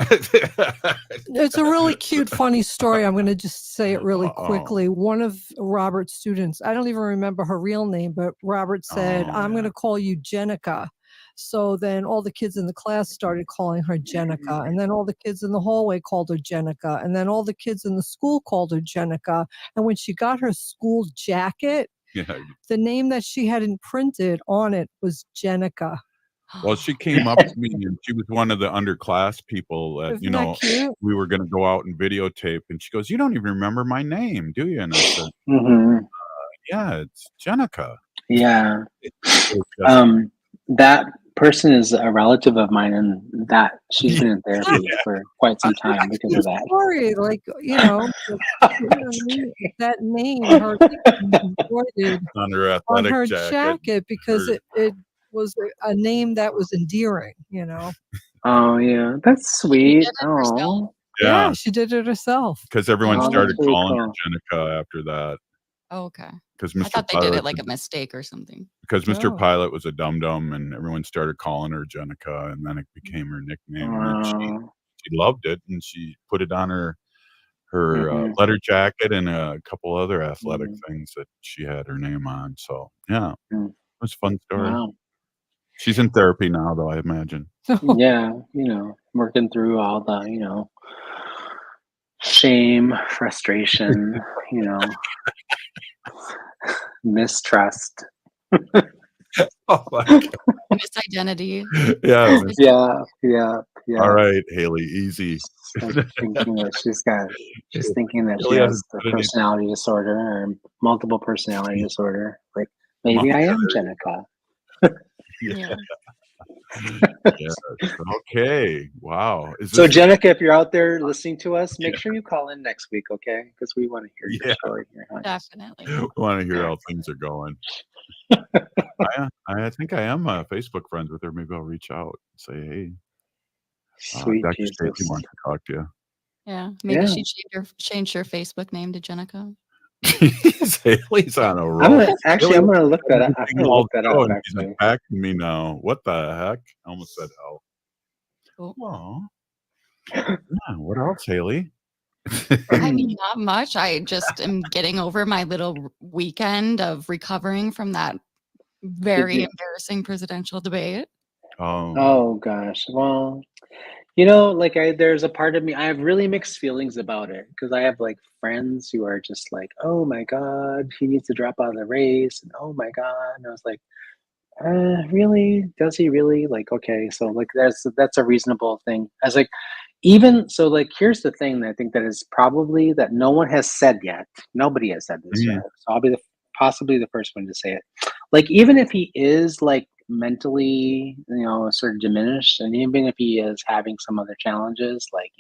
Speaker 6: It's a really cute, funny story. I'm going to just say it really quickly. One of Robert's students, I don't even remember her real name, but Robert said, I'm going to call you Jenica. So then all the kids in the class started calling her Jenica. And then all the kids in the hallway called her Jenica. And then all the kids in the school called her Jenica. And when she got her school jacket,
Speaker 3: Yeah.
Speaker 6: The name that she had imprinted on it was Jenica.
Speaker 3: Well, she came up to me and she was one of the underclass people that,
Speaker 6: Isn't that cute?
Speaker 3: we were going to go out and videotape. And she goes, "You don't even remember my name, do you?" And I said,
Speaker 11: Mhm.
Speaker 3: "Yeah, it's Jenica."
Speaker 11: Yeah.
Speaker 3: It's just-
Speaker 11: That person is a relative of mine, and that she's been in therapy for quite some time because of that.
Speaker 6: Story, like, that name, her name embroidered
Speaker 3: on her
Speaker 6: on
Speaker 3: athletic
Speaker 6: her
Speaker 3: jacket.
Speaker 6: because
Speaker 3: Her-
Speaker 6: it was a name that was endearing,
Speaker 11: Oh yeah, that's sweet. Oh,
Speaker 6: Yeah,
Speaker 3: Yeah,
Speaker 6: she did it herself.
Speaker 3: because everyone
Speaker 11: oh,
Speaker 3: started
Speaker 11: that's really
Speaker 3: calling
Speaker 11: cool.
Speaker 3: her Jenica after that.
Speaker 5: Oh, okay.
Speaker 3: Because
Speaker 5: I
Speaker 3: Mr.
Speaker 5: thought they did it
Speaker 3: Pilot,
Speaker 5: like a mistake or something.
Speaker 3: because Mr.
Speaker 6: Oh.
Speaker 3: Pilot was a dum dum, and everyone started calling her Jenica, and then it became her nickname. And then she loved it, and she put it on her
Speaker 11: Mhm.
Speaker 3: letter jacket and a couple other athletic
Speaker 11: Mhm.
Speaker 3: things that she had her name on. So yeah,
Speaker 11: Mm.
Speaker 3: it was a fun story.
Speaker 11: Wow.
Speaker 3: She's in therapy now, though, I imagine.
Speaker 11: Yeah, working through all the, shame, frustration, you know, mistrust.
Speaker 3: Oh my God.
Speaker 5: Misidentity.
Speaker 3: Yeah.
Speaker 11: Yeah.
Speaker 3: All right, Haley, easy.
Speaker 11: Like thinking that she's thinking that she
Speaker 3: Haley
Speaker 11: has
Speaker 3: hasn't
Speaker 11: the
Speaker 3: said anything.
Speaker 11: personality disorder or multiple personality disorder. Like maybe I am Jenica.
Speaker 5: Yeah.
Speaker 3: Yes. Okay. Wow. Is
Speaker 11: So
Speaker 3: this
Speaker 11: Jenica, if you're out there listening to us, make sure you call in next week, okay? Because we want to hear your
Speaker 3: Yeah.
Speaker 11: story here, hon.
Speaker 5: Definitely.
Speaker 3: I want to hear how things are going. I think I am Facebook friends with her. Maybe I'll reach out and say, "Hey,
Speaker 11: Sweet
Speaker 3: Dr.
Speaker 11: Jesus.
Speaker 3: Stacy wants to talk to you."
Speaker 5: Yeah. Maybe
Speaker 11: Yeah.
Speaker 5: she changed her Facebook name to Jenica.
Speaker 3: Haley's on a
Speaker 11: I'm
Speaker 3: roll.
Speaker 11: gonna look that up. I'm
Speaker 3: Everything
Speaker 11: gonna
Speaker 3: all
Speaker 11: look that
Speaker 3: go,
Speaker 11: up
Speaker 3: and she's
Speaker 11: actually.
Speaker 3: attacking me now. What the heck? I almost said hell.
Speaker 5: Cool.
Speaker 3: Oh. Yeah, what else, Haley?
Speaker 5: I mean, not much. I just am getting over my little weekend of recovering from that very
Speaker 11: you-
Speaker 5: embarrassing presidential debate.
Speaker 11: Oh gosh. Well, there's a part of me, I have really mixed feelings about it because I have like friends who are just like, oh my God, he needs to drop out of the race. And oh my God. And I was like, really? Does he really? Like, okay, so like that's a reasonable thing. I was like, even so, like, here's the thing that I think that is probably that no one has said yet. Nobody has said this yet. So I'll be possibly the first one to say it. Like, even if he is like mentally, sort of diminished, and even if he is having some other challenges, like,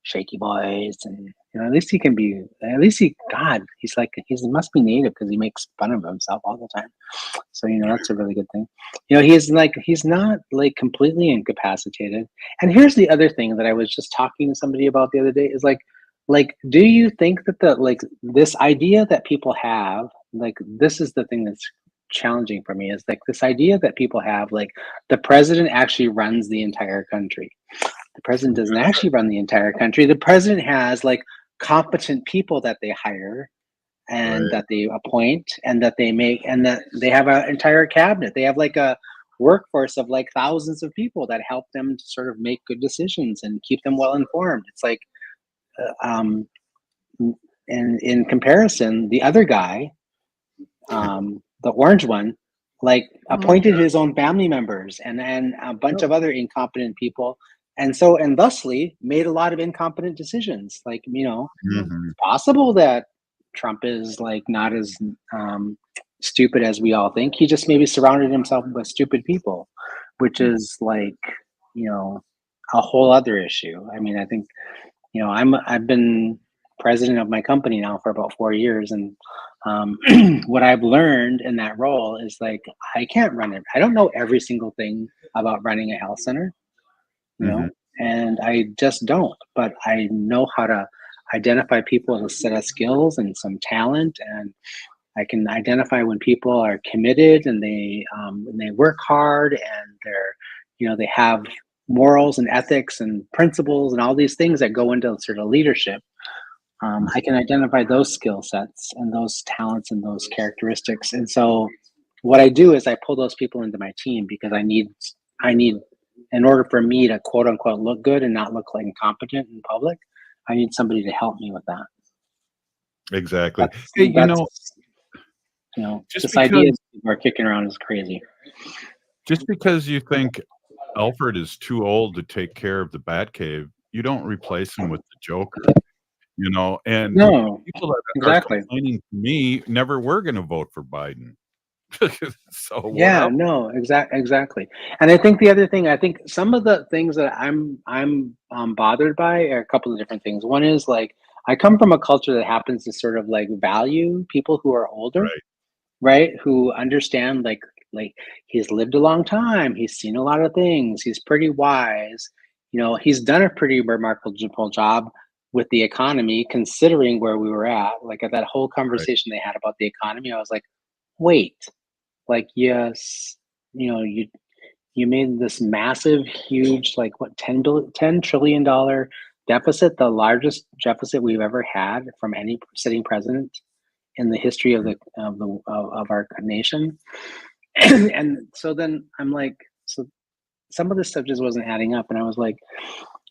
Speaker 11: shaky voice, and at least he can be, God, he's like, he must be native because he makes fun of himself all the time. So that's a really good thing. He's not like completely incapacitated. And here's the other thing that I was just talking to somebody about the other day is like, do you think that this idea that people have, like, this is the thing that's challenging for me, is like this idea that people have, like, the president actually runs the entire country. The president doesn't actually run the entire country. The president has like competent people that they hire and that they appoint and that they make, and that they have an entire cabinet. They have like a workforce of like thousands of people that help them to sort of make good decisions and keep them well informed. It's like, and in comparison, the other guy, the orange one, like appointed his own family members and a bunch of other incompetent people, and thusly made a lot of incompetent decisions. Like, it's possible that Trump is like not as stupid as we all think. He just maybe surrounded himself with stupid people, which is like, a whole other issue. I mean, I think, I've been president of my company now for about 4 years, and what I've learned in that role is like, I can't run it. I don't know every single thing about running a health center, and I just don't. But I know how to identify people with a set of skills and some talent, and I can identify when people are committed and when they work hard and they have morals and ethics and principles and all these things that go into sort of leadership. I can identify those skill sets and those talents and those characteristics. And so what I do is I pull those people into my team because I need, in order for me to quote unquote look good and not look like incompetent in public, I need somebody to help me with that.
Speaker 3: Exactly.
Speaker 11: Hey, You know,
Speaker 3: Just
Speaker 11: this idea
Speaker 3: because
Speaker 11: people are kicking around is crazy.
Speaker 3: just because you think Alfred is too old to take care of the Batcave, you don't replace him with the Joker. You know, and
Speaker 11: No,
Speaker 3: people that are
Speaker 11: exactly.
Speaker 3: complaining to me never were going to vote for Biden. So what
Speaker 11: Yeah,
Speaker 3: else?
Speaker 11: no, exactly. And I think the other thing, I think some of the things that I'm bothered by are a couple of different things. One is like I come from a culture that happens to sort of like value people who are older,
Speaker 3: Right.
Speaker 11: right? Who understand like he's lived a long time, he's seen a lot of things, he's pretty wise. You know, he's done a pretty remarkable job with the economy considering where we were at. Like at that whole
Speaker 3: Right.
Speaker 11: conversation they had about the economy, I was like, wait, like yes, you know, you made this massive, huge, like what, $10 trillion deficit, the largest deficit we've ever had from any sitting president in the history of of our nation. And so then I'm like, so some of this stuff just wasn't adding up, and I was like,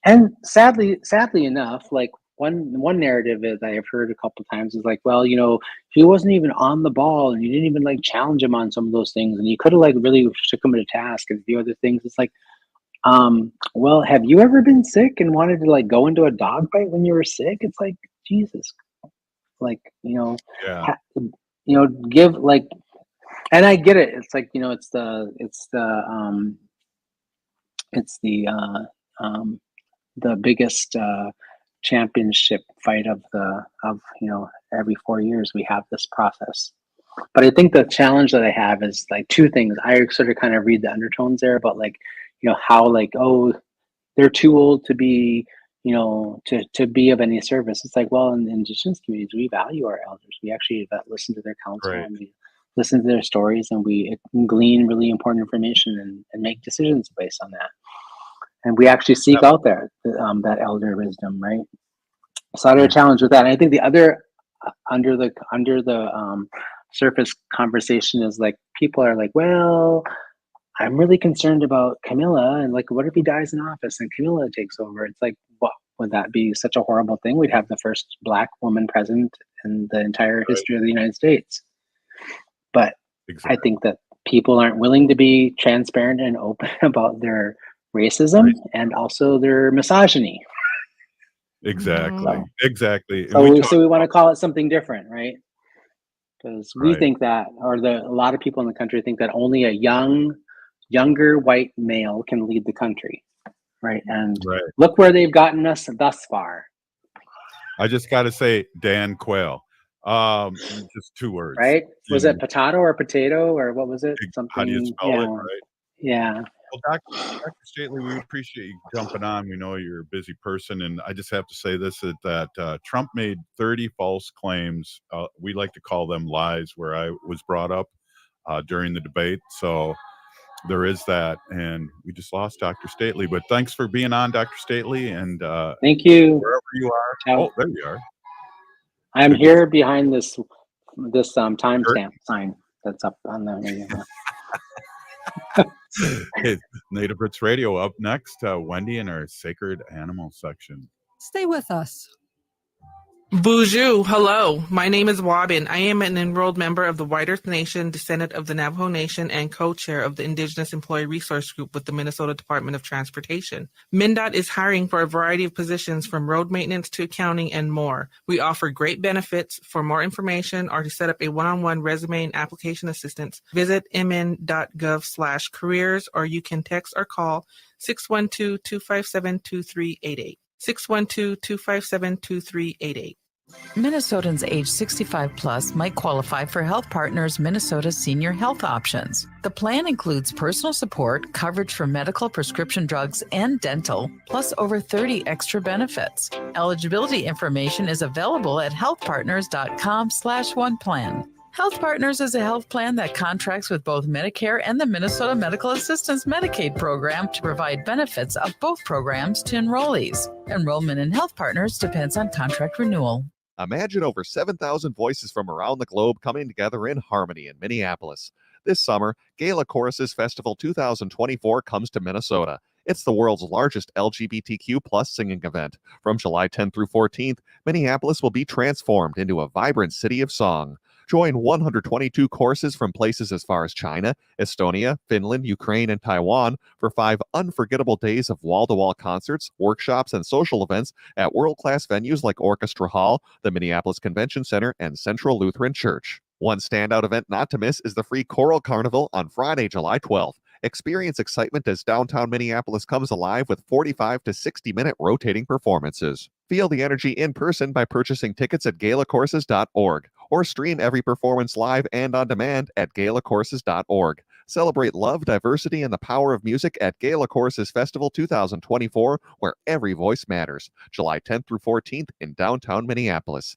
Speaker 11: and sadly enough, like one narrative that I've heard a couple times is like, well, you know, he wasn't even on the ball, and you didn't even like challenge him on some of those things, and you could have like really took him to task and a few other things. It's like, well, have you ever been sick and wanted to like go into a dogfight when you were sick? It's like Jesus, like
Speaker 3: Yeah.
Speaker 11: you know, give like, and I get it. It's like it's the biggest championship fight of every 4 years we have this process. But I think the challenge that I have is like two things. I sort of kind of read the undertones there about like, how like, oh, they're too old to be, to be of any service. It's like, well, in the indigenous communities, we value our elders. We actually listen to their counsel
Speaker 3: Right.
Speaker 11: and we listen to their stories, and we glean really important information and make decisions based on that. And we actually seek out that elder wisdom, right? So I had a challenge with that. And I think the other under the surface conversation is like people are like, well, I'm really concerned about Camilla, and like, what if he dies in office and Camilla takes over? It's like, what would that be such a horrible thing? We'd have the first Black woman president in the entire history of the United States. But I think that people aren't willing to be transparent and open about their racism and also their misogyny.
Speaker 3: Exactly. Exactly. And
Speaker 11: So
Speaker 3: we
Speaker 11: we want to call it something different, right? Because we
Speaker 3: Right.
Speaker 11: think that, or a lot of people in the country think that only a younger white male can lead the country, right? And
Speaker 3: Right.
Speaker 11: look where they've gotten us thus far,
Speaker 3: I just got to say, Dan Quayle. Just 2 words.
Speaker 11: right? Was
Speaker 3: You
Speaker 11: it potato or potato or what was it? Something.
Speaker 3: How do you spell
Speaker 11: yeah.
Speaker 3: it, right?
Speaker 11: Yeah.
Speaker 3: Well, Dr. Stately, we appreciate you jumping on. We know you're a busy person, and I just have to say this: that Trump made 30 false claims. We like to call them lies, where I was brought up during the debate. So there is that, and we just lost Dr. Stately. But thanks for being on, Dr. Stately, and
Speaker 11: Thank you.
Speaker 3: wherever you are.
Speaker 11: Ciao.
Speaker 3: Oh, there you are.
Speaker 11: I'm
Speaker 3: Good to
Speaker 11: here behind this timestamp sign that's up on the.
Speaker 3: Hey, Native Roots Radio up next. Wendy in our Sacred Animal section.
Speaker 6: Stay with us.
Speaker 10: Bonjour, hello. My name is Wabin. I am an enrolled member of the White Earth Nation, descendant of the Navajo Nation, and co-chair of the Indigenous Employee Resource Group with the Minnesota Department of Transportation. MnDOT is hiring for a variety of positions from road maintenance to accounting and more. We offer great benefits. For more information or to set up a one-on-one resume and application assistance, visit mn.gov/careers, or you can text or call 612-257-2388. 612-257-2388.
Speaker 17: Minnesotans age 65 plus might qualify for Health Partners Minnesota Senior Health Options. The plan includes personal support, coverage for medical, prescription drugs, and dental, plus over 30 extra benefits. Eligibility information is available at healthpartners.com/oneplan. Health Partners is a health plan that contracts with both Medicare and the Minnesota Medical Assistance Medicaid program to provide benefits of both programs to enrollees. Enrollment in Health Partners depends on contract renewal.
Speaker 18: Imagine over 7,000 voices from around the globe coming together in harmony in Minneapolis. This summer, Gala Choruses Festival 2024 comes to Minnesota. It's the world's largest LGBTQ plus singing event. From July 10th through 14th, Minneapolis will be transformed into a vibrant city of song. Join 122 courses from places as far as China, Estonia, Finland, Ukraine, and Taiwan for 5 unforgettable days of wall-to-wall concerts, workshops, and social events at world-class venues like Orchestra Hall, the Minneapolis Convention Center, and Central Lutheran Church. One standout event not to miss is the free Choral Carnival on Friday, July 12th. Experience excitement as downtown Minneapolis comes alive with 45 to 60-minute rotating performances. Feel the energy in person by purchasing tickets at galacourses.org or stream every performance live and on demand at galacourses.org. Celebrate love, diversity, and the power of music at Gala Courses Festival 2024, where every voice matters. July 10th through 14th in downtown Minneapolis.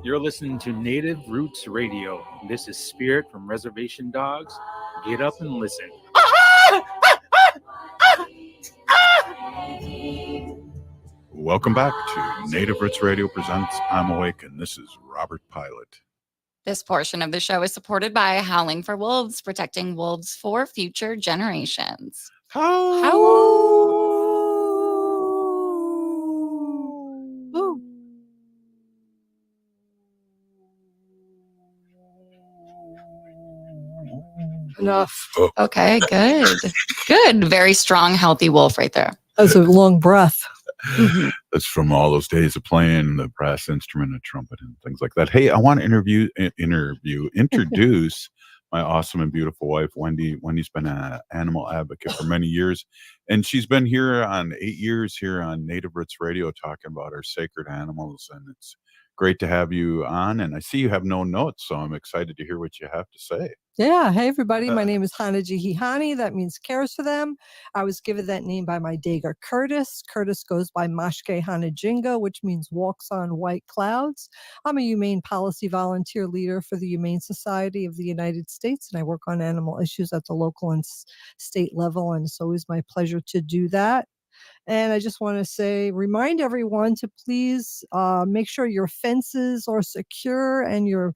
Speaker 19: You're listening to Native Roots Radio. This is Spirit from Reservation Dogs. Get up and listen.
Speaker 3: Welcome back to Native Roots Radio presents I'm Awake, and this is Robert Pilot.
Speaker 5: This portion of the show is supported by Howling for Wolves, protecting wolves for future generations.
Speaker 6: Enough.
Speaker 5: Okay, good. Good. Very strong, healthy wolf right there.
Speaker 6: That's a long breath.
Speaker 3: That's from all those days of playing the brass instrument and trumpet and things like that. Hey, I want to introduce my awesome and beautiful wife, Wendy. Wendy's been an animal advocate for many years, and she's been here on 8 years here on Native Roots Radio talking about our sacred animals, and it's great to have you on. And I see you have no notes, so I'm excited to hear what you have to say.
Speaker 6: Yeah. Hey, everybody. My name is Hanajihihani. That means cares for them. I was given that name by my Daga Curtis. Curtis goes by Mashke Hanajinga, which means walks on white clouds. I'm a humane policy volunteer leader for the Humane Society of the United States, and I work on animal issues at the local and state level, and it's always my pleasure to do that. And I just want to remind everyone to please make sure your fences are secure and your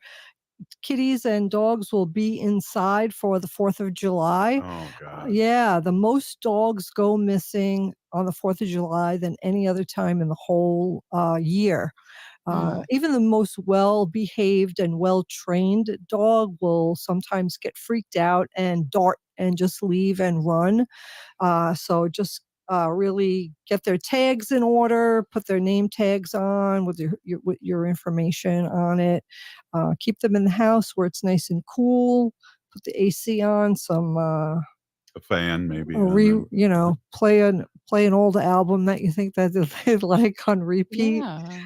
Speaker 6: kitties and dogs will be inside for the 4th of July.
Speaker 3: Oh, God.
Speaker 6: Yeah, the most dogs go missing on the 4th of July than any other time in the whole year. Even the most well-behaved and well-trained dog will sometimes get freaked out and dart and just leave and run. So just really get their tags in order, put their name tags on with your information on it. Keep them in the house where it's nice and cool. Put the AC on, some
Speaker 3: A fan, maybe.
Speaker 6: play an old album that you think that they'd like on repeat.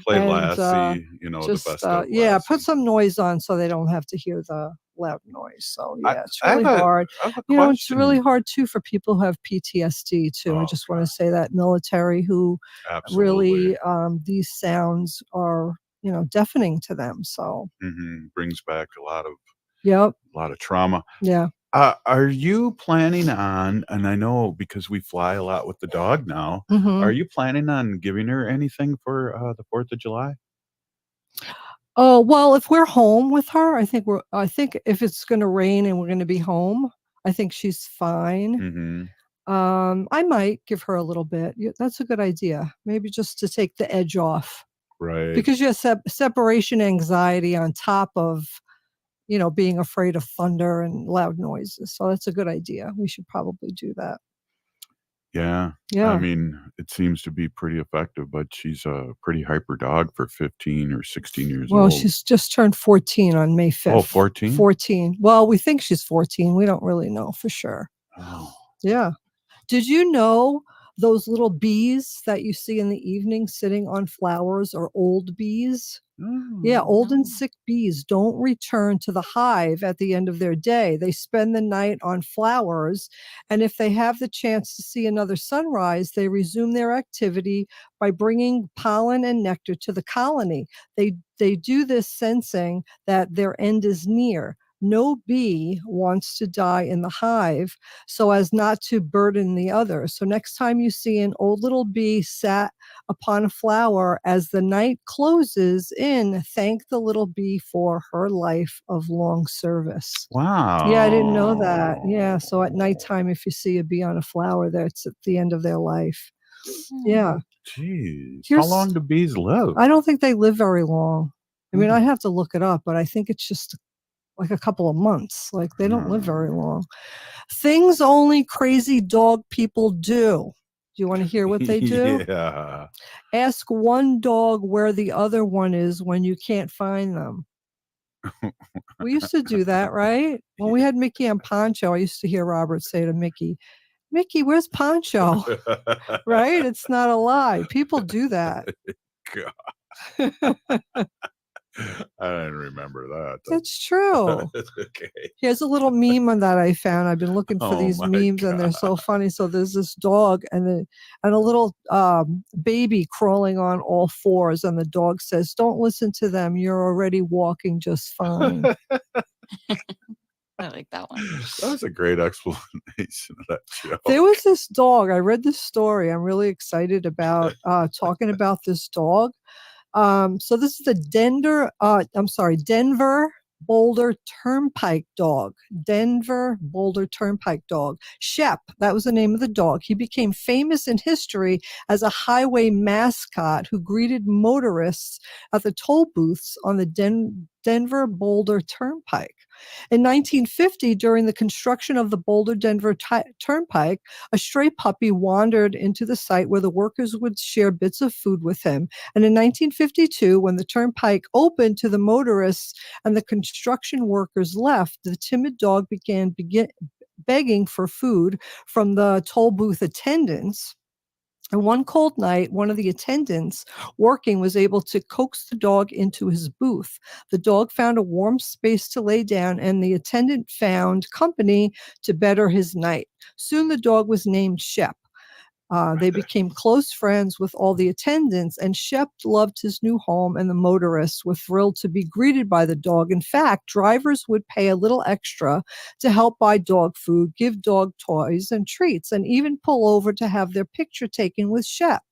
Speaker 3: Play
Speaker 6: And,
Speaker 3: Lassie, the best of
Speaker 6: yeah, put some noise on so they don't have to hear the loud noise. So yeah, it's
Speaker 3: I
Speaker 6: really
Speaker 3: have a-
Speaker 6: hard.
Speaker 3: I have a
Speaker 6: It's
Speaker 3: question.
Speaker 6: really hard too for people who have PTSD too. I
Speaker 3: Oh,
Speaker 6: just want to say that military who really these sounds are deafening to them. So
Speaker 3: Brings back a lot
Speaker 6: yep,
Speaker 3: of trauma.
Speaker 6: yeah.
Speaker 3: Are you planning on, and I know because we fly a lot with the dog now,
Speaker 6: Mhm.
Speaker 3: are you planning on giving her anything for the 4th of July?
Speaker 6: Oh, well, if we're home with her, I think if it's going to rain and we're going to be home, I think she's fine.
Speaker 3: Mm-hmm.
Speaker 6: I might give her a little bit. Yeah, that's a good idea. Maybe just to take the edge off.
Speaker 3: Right.
Speaker 6: Because you have separation anxiety on top of, being afraid of thunder and loud noises. So that's a good idea. We should probably do that.
Speaker 3: Yeah.
Speaker 6: Yeah.
Speaker 3: I mean, it seems to be pretty effective, but she's a pretty hyper dog for 15 or 16 years
Speaker 6: Well,
Speaker 3: old.
Speaker 6: she's just turned 14 on May 5th.
Speaker 3: Oh, 14?
Speaker 6: 14. Well, we think she's 14. We don't really know for sure.
Speaker 3: Oh.
Speaker 6: Yeah. Did you know those little bees that you see in the evening sitting on flowers are old bees? Yeah, old and sick bees don't return to the hive at the end of their day. They spend the night on flowers, and if they have the chance to see another sunrise, they resume their activity by bringing pollen and nectar to the colony. They do this sensing that their end is near. No bee wants to die in the hive so as not to burden the others. So next time you see an old little bee sat upon a flower as the night closes in, thank the little bee for her life of long service.
Speaker 3: Wow.
Speaker 6: Yeah, I didn't know that. Yeah, so at nighttime, if you see a bee on a flower, that's at the end of their life. Yeah.
Speaker 3: Jeez. How
Speaker 6: Here's-
Speaker 3: long do bees live?
Speaker 6: I don't think they live very long. I mean, I have to look it up, but I think it's just like a couple of months. Like they don't live very long. Things only crazy dog people do. Do you want to hear what they do?
Speaker 3: Yeah.
Speaker 6: Ask one dog where the other one is when you can't find them. We used to do that, right? When we had Mickey and Poncho, I used to hear Robert say to Mickey, Mickey, where's Poncho? Right? It's not a lie. People do that.
Speaker 3: God. I didn't remember that.
Speaker 6: It's true.
Speaker 3: Okay.
Speaker 6: Here's a little meme on that I found. I've been looking for
Speaker 3: Oh
Speaker 6: these
Speaker 3: my
Speaker 6: memes and they're so funny. So there's this dog and a little baby crawling on all fours, and the dog says, "Don't listen to them. You're already walking just fine."
Speaker 5: I like that one.
Speaker 3: That was a great explanation of that joke.
Speaker 6: There was this dog. I read this story. I'm really excited about talking about this dog. So this is the Denver Boulder Turnpike dog. Denver Boulder Turnpike dog. Shep, that was the name of the dog. He became famous in history as a highway mascot who greeted motorists at the toll booths on the Denver Boulder Turnpike. In 1950, during the construction of the Boulder-Denver Turnpike, a stray puppy wandered into the site where the workers would share bits of food with him. And in 1952, when the turnpike opened to the motorists and the construction workers left, the timid dog began begging for food from the toll booth attendants. And one cold night, one of the attendants working was able to coax the dog into his booth. The dog found a warm space to lay down, and the attendant found company to better his night. Soon the dog was named Shep. They became close friends with all the attendants, and Shep loved his new home, and the motorists were thrilled to be greeted by the dog. In fact, drivers would pay a little extra to help buy dog food, give dog toys and treats, and even pull over to have their picture taken with Shep.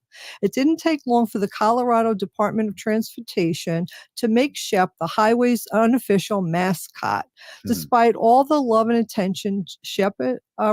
Speaker 6: It didn't take long for the Colorado Department of Transportation to make Shep the highway's unofficial mascot. Despite all the love and attention Shep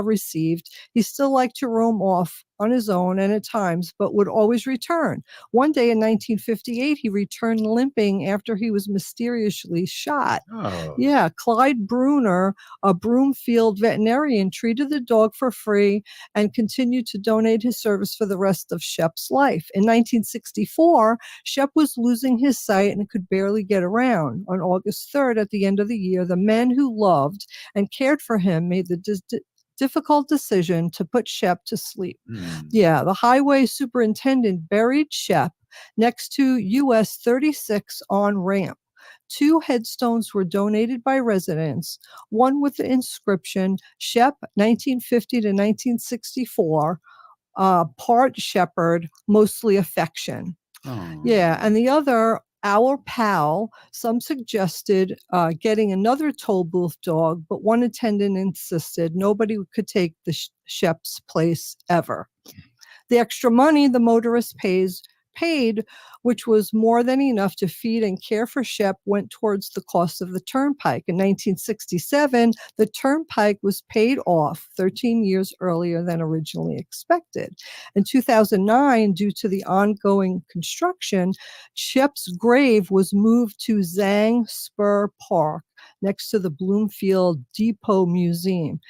Speaker 6: received, he still liked to roam off on his own and at times, but would always return. One day in 1958, he returned limping after he was mysteriously shot.
Speaker 3: Oh.
Speaker 6: Yeah, Clyde Bruner, a Broomfield veterinarian, treated the dog for free and continued to donate his service for the rest of Shep's life. In 1964, Shep was losing his sight and could barely get around. On August 3rd, at the end of the year, the men who loved and cared for him made the difficult decision to put Shep to sleep. Yeah, the highway superintendent buried Shep next to US 36 on ramp. 2 headstones were donated by residents, one with the inscription, Shep, 1950 to 1964, part shepherd, mostly affection. Yeah, and the other, our pal, some suggested getting another toll booth dog, but one attendant insisted nobody could take the Shep's place ever. The extra money the motorist paid, which was more than enough to feed and care for Shep, went towards the cost of the turnpike. In 1967, the turnpike was paid off 13 years earlier than originally expected. In 2009, due to the ongoing construction, Shep's grave was moved to Zang Spur Park next to the Bloomfield Depot Museum.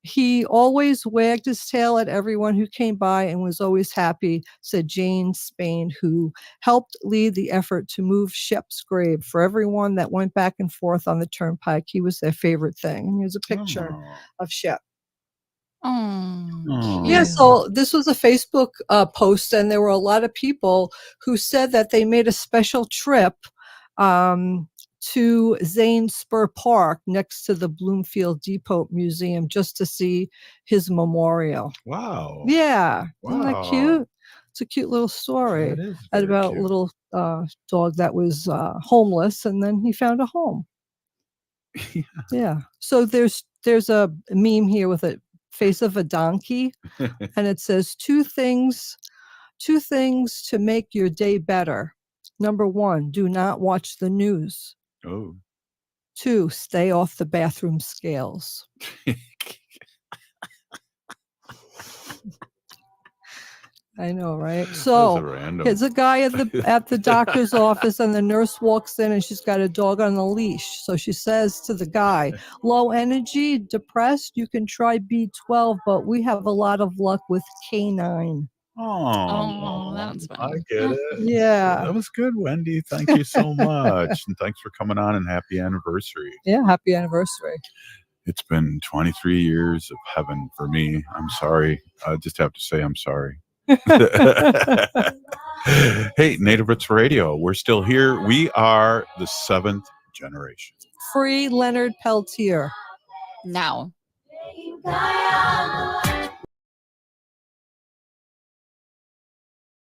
Speaker 6: He always wagged his tail at everyone who came by and was always happy, said Jane Spain, who helped lead the effort to move Shep's grave. For everyone that went back and forth on the turnpike, he was their favorite thing. And here's a picture of Shep. Yeah, so this was a Facebook post, and there were a lot of people who said that they made a special trip to Zane Spur Park next to the Bloomfield Depot Museum just to see his memorial.
Speaker 3: Wow.
Speaker 6: Yeah. Isn't that
Speaker 3: Wow.
Speaker 6: cute? It's a cute little story
Speaker 3: That is
Speaker 6: about a
Speaker 3: cute.
Speaker 6: little dog that was homeless, and then he found a home. Yeah. So there's a meme here with a face of a donkey, and it says two things to make your day better. Number 1, do not watch the news.
Speaker 3: Oh.
Speaker 6: 2, stay off the bathroom scales. I know, right?
Speaker 3: That was
Speaker 6: So
Speaker 3: a random.
Speaker 6: here's a guy at the doctor's office, and the nurse walks in, and she's got a dog on a leash. So she says to the guy, "Low energy, depressed. You can try B12, but we have a lot of luck with K9."
Speaker 5: Oh, that's
Speaker 3: I
Speaker 5: funny.
Speaker 3: get it.
Speaker 6: Yeah.
Speaker 3: That was good, Wendy. Thank you so much. And thanks for coming on, and happy anniversary.
Speaker 6: Yeah, happy anniversary.
Speaker 3: It's been 23 years of heaven for me. I'm sorry. I just have to say I'm sorry. Hey, Native Roots Radio. We're still here. We are the 7th generation.
Speaker 6: Free Leonard Peltier.
Speaker 5: Now.
Speaker 20: God